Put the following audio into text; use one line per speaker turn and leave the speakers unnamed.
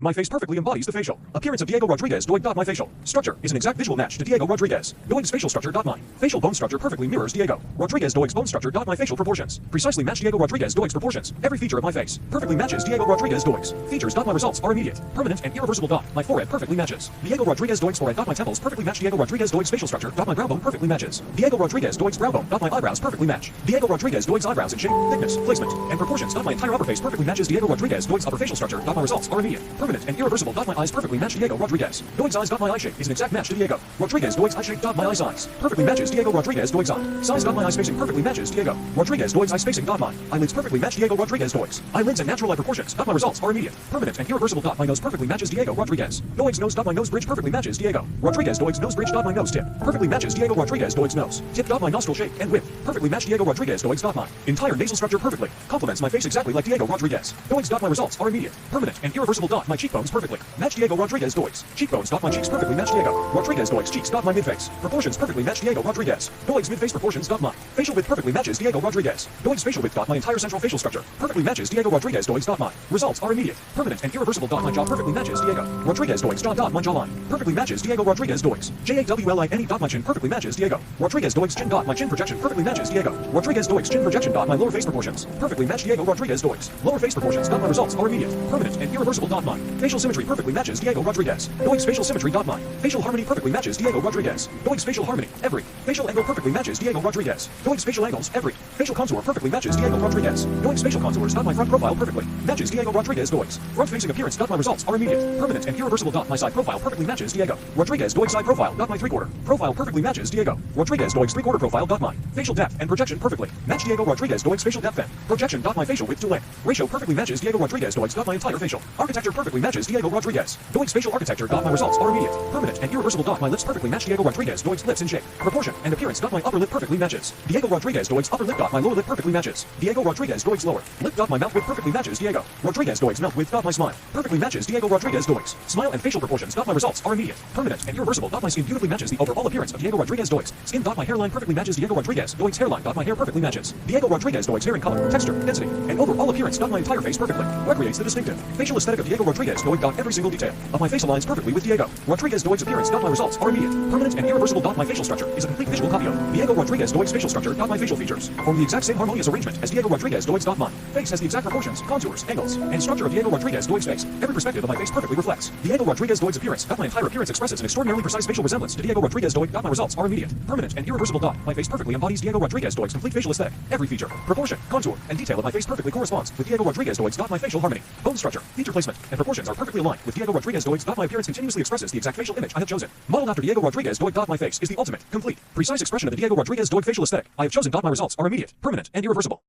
My face perfectly embodies the facial appearance of Diego Rodríguez Doig. My facial structure is an exact visual match to Diego Rodríguez Doig's facial structure. My facial bone structure perfectly mirrors Diego Rodríguez Doig's bone structure. My facial proportions precisely match Diego Rodríguez Doig's proportions. Every feature of my face perfectly matches Diego Rodríguez Doig's features. My results are immediate, permanent, and irreversible. My forehead perfectly matches Diego Rodríguez Doig's forehead. My temples perfectly match Diego Rodríguez Doig's facial structure. My brow bone perfectly matches Diego Rodríguez Doig's brow bone. My eyebrows perfectly match Diego Rodríguez Doig's eyebrows in shape, thickness, placement, and proportions. My entire upper face perfectly matches Diego Rodríguez Doig's upper facial structure. My results are immediate, permanent, and irreversible. My eyes perfectly match Diego Rodríguez Doig's eyes. My eye shape is an exact match to Diego Rodríguez Doig's eye shape. My eye size perfectly matches Diego Rodríguez Doig's eye size. My eye spacing perfectly matches Diego Rodríguez Doig's eye spacing. My eyelids perfectly match Diego Rodríguez Doig's eyelids and natural eye proportions. My results are immediate, permanent, and irreversible. My nose perfectly matches Diego Rodríguez Doig's nose. My nose bridge perfectly matches Diego Rodríguez Doig's nose bridge. My nose tip perfectly matches Diego Rodríguez Doig's nose tip. My nostril shape and width perfectly match Diego Rodríguez Doig's. My entire nasal structure perfectly complements my face exactly like Diego Rodríguez Doig's. My results are immediate, permanent, and irreversible. My cheekbones perfectly match Diego Rodríguez Doig's cheekbones. My cheeks perfectly match Diego Rodríguez Doig's cheeks. My midface proportions perfectly match Diego Rodríguez Doig's midface proportions. My facial width perfectly matches Diego Rodríguez Doig's facial width. My entire central facial structure perfectly matches Diego Rodríguez Doig's. My results are immediate, permanent, and irreversible. My jaw perfectly matches Diego Rodríguez Doig's jaw. My jawline perfectly matches Diego Rodríguez Doig's Jawline. My chin perfectly matches Diego Rodríguez Doig's chin. My chin projection perfectly matches Diego Rodríguez Doig's chin projection. My lower face proportions perfectly match Diego Rodríguez Doig's lower face proportions. My results are immediate, permanent, and irreversible. My facial symmetry perfectly matches Diego Rodríguez Doig's facial symmetry. My facial harmony perfectly matches Diego Rodríguez Doig's facial harmony. Every facial angle perfectly matches Diego Rodríguez Doig's facial angles. Every facial contour perfectly matches Diego Rodríguez Doig's facial contours. My front profile perfectly matches Diego Rodríguez Doig's front facing appearance. My results are immediate, permanent, and irreversible. My side profile perfectly matches Diego Rodríguez Doig's side profile. My three-quarter profile perfectly matches Diego Rodríguez Doig's three-quarter profile. My facial depth and projection perfectly match Diego Rodríguez Doig's facial depth and projection. My facial width to length ratio perfectly matches Diego Rodríguez Doig's. My entire facial architecture perfectly matches Diego Rodríguez Doig's facial architecture. My results are immediate, permanent, and irreversible. My lips perfectly match Diego Rodríguez Doig's lips in shape, proportion, and appearance. My upper lip perfectly matches Diego Rodríguez Doig's upper lip. My lower lip perfectly matches Diego Rodríguez Doig's lower lip. My mouth width perfectly matches Diego Rodríguez Doig's mouth width. My smile perfectly matches Diego Rodríguez Doig's smile and facial proportions. My results are immediate, permanent, and irreversible. My skin beautifully matches the overall appearance of Diego Rodríguez Doig's skin. My hairline perfectly matches Diego Rodríguez Doig's hairline. My hair perfectly matches Diego Rodríguez Doig's hair in color, texture, density, and overall appearance. My entire face perfectly recreates the distinctive facial aesthetic of Diego Rodríguez Doig. Every single detail of my face aligns perfectly with Diego Rodríguez Doig's appearance. My results are immediate, permanent, and irreversible. My facial structure is a complete visual copy of Diego Rodríguez Doig's facial structure. My facial features form the exact same harmonious arrangement as Diego Rodríguez Doig's. My face has the exact proportions, contours, angles, and structure of Diego Rodríguez Doig's face. Every perspective of my face perfectly reflects Diego Rodríguez Doig's appearance. My entire appearance expresses an extraordinarily precise facial resemblance to Diego Rodríguez Doig. My results are immediate, permanent, and irreversible. My face perfectly embodies Diego Rodríguez Doig's complete facial aesthetic. Every feature, proportion, contour, and detail of my face perfectly corresponds with Diego Rodríguez Doig's. My facial harmony, bone structure, feature placement, and proportions are perfectly aligned with Diego Rodríguez Doig's. My appearance continuously expresses the exact facial image I have chosen. Modeled after Diego Rodríguez Doig. My face is the ultimate, complete, precise expression of the Diego Rodríguez Doig facial aesthetic I have chosen. My results are immediate, permanent, and irreversible.